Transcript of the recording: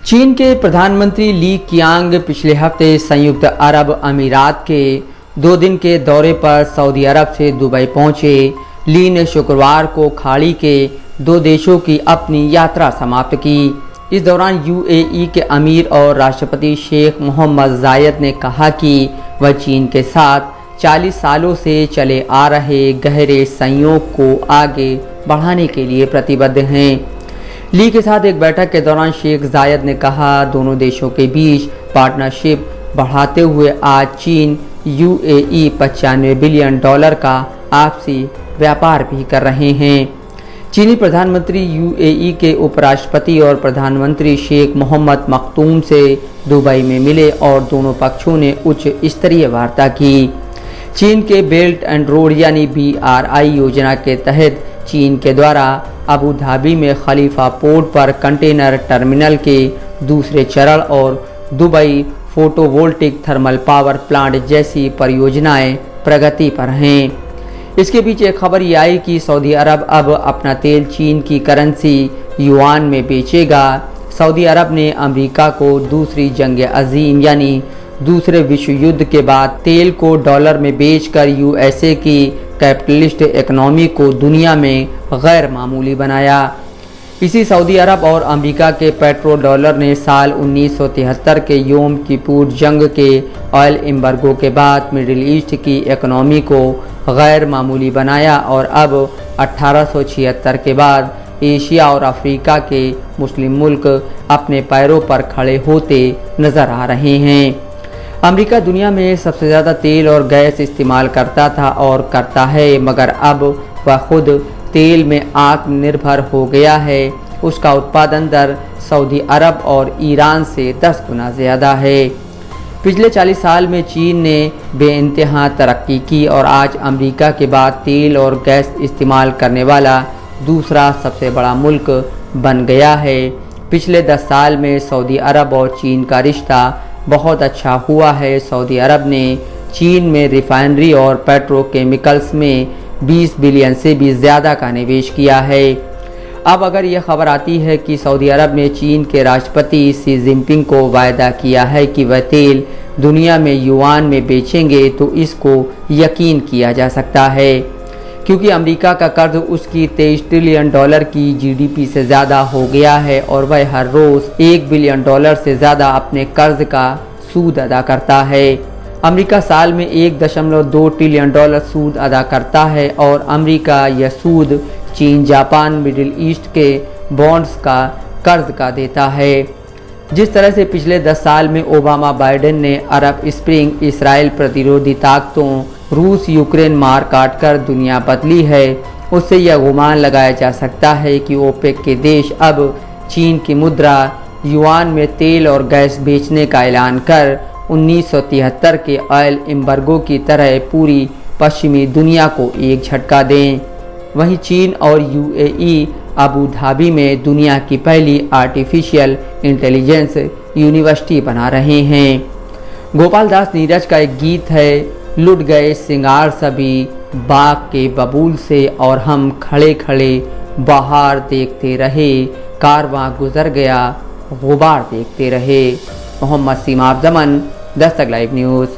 चीन के प्रधानमंत्री ली कियांग पिछले हफ्ते संयुक्त अरब अमीरात के 2 दिन के दौरे पर सऊदी अरब से दुबई पहुंचे। ली ने शुक्रवार को खाड़ी के 2 देशों की अपनी यात्रा समाप्त की। इस दौरान यूएई के अमीर और राष्ट्रपति शेख मोहम्मद जायद ने कहा कि वह चीन के साथ 40 सालों से चले आ रहे गहरे सहयोग को आगे बढ़ाने के लिए प्रतिबद्ध हैं। ली के साथ एक बैठक के दौरान शेख जायद ने कहा, दोनों देशों के बीच पार्टनरशिप बढ़ाते हुए आज चीन यूएई $95 बिलियन का आपसी व्यापार भी कर रहे हैं। चीनी प्रधानमंत्री यूएई के उपराष्ट्रपति और प्रधानमंत्री शेख मोहम्मद मखदूम से दुबई में मिले और दोनों पक्षों ने उच्च स्तरीय वार्ता की। चीन के बेल्ट एंड रोड यानी BRI योजना के तहत चीन के द्वारा अबू धाबी में खलीफा पोर्ट पर कंटेनर टर्मिनल के दूसरे चरण और Dubai photovoltaic thermal power plant जैसी परियोजनाएं प्रगति पर हैं। इसके पीछे खबर ये आई कि सऊदी अरब अब अपना तेल चीन की करेंसी युआन में बेचेगा। सऊदी अरब ने अमेरिका को दूसरी जंग अजीम यानी दूसरे विश्व युद्ध के बाद तेल को डॉलर में बेचकर यूएसए की कैपिटलिस्ट इकोनॉमी को दुनिया में गैर मामूली बनाया। इसी सऊदी अरब और अमेरिका के पेट्रो डॉलर ने साल 1973 के योम किपुर जंग के ऑयल एम्बार्गो के बाद मिडिल ईस्ट की इकोनॉमी को गैर मामूली बनाया और अब 1876 के बाद एशिया और अफ्रीका के मुस्लिम मुल्क अपने पैरों पर खड़े होते नजर आ रहे हैं। अमेरिका दुनिया में सबसे ज़्यादा तेल और गैस इस्तेमाल करता था और करता है, मगर अब वह खुद तेल में आत्मनिर्भर हो गया है। उसका उत्पादन दर सऊदी अरब और ईरान से 10 गुना ज़्यादा है। पिछले 40 साल में चीन ने बेइंतहा तरक्की की और आज अमेरिका के बाद तेल और गैस इस्तेमाल करने वाला दूसरा सबसे बड़ा मुल्क बन गया है। पिछले 10 साल में सऊदी अरब और चीन का रिश्ता बहुत अच्छा हुआ है। सऊदी अरब ने चीन में रिफाइनरी और पेट्रोकेमिकल्स में 20 बिलियन से भी ज़्यादा का निवेश किया है। अब अगर यह खबर आती है कि सऊदी अरब ने चीन के राष्ट्रपति शी जिनपिंग को वायदा किया है कि वह तेल दुनिया में युआन में बेचेंगे, तो इसको यकीन किया जा सकता है, क्योंकि अमेरिका का कर्ज उसकी $23 ट्रिलियन की GDP से ज़्यादा हो गया है और वह हर रोज़ $1 बिलियन से ज़्यादा अपने कर्ज का सूद अदा करता है। अमेरिका साल में $1.2 ट्रिलियन सूद अदा करता है और अमेरिका यह सूद चीन, जापान, मिडिल ईस्ट के बॉन्ड्स का कर्ज का देता है। जिस तरह से पिछले 10 साल में ओबामा बाइडेन ने अरब स्प्रिंग, इसराइल प्रतिरोधी ताकतों, रूस यूक्रेन मार काट कर दुनिया बदली है, उससे यह गुमान लगाया जा सकता है कि ओपेक के देश अब चीन की मुद्रा युआन में तेल और गैस बेचने का ऐलान कर 1973 के ऑयल एम्बार्गो की तरह पूरी पश्चिमी दुनिया को एक झटका दें। वहीं चीन और यूएई अबू धाबी में दुनिया की पहली आर्टिफिशियल इंटेलिजेंस यूनिवर्सिटी बना रहे हैं। गोपाल दास नीरज का एक गीत है, लुट गए सिंगार सभी बाग के बबूल से और हम खड़े खड़े बाहर देखते रहे, कारवां गुजर गया गुबार देखते रहे। मोहम्मद सीमा अफजमन, दस्तक लाइव न्यूज़।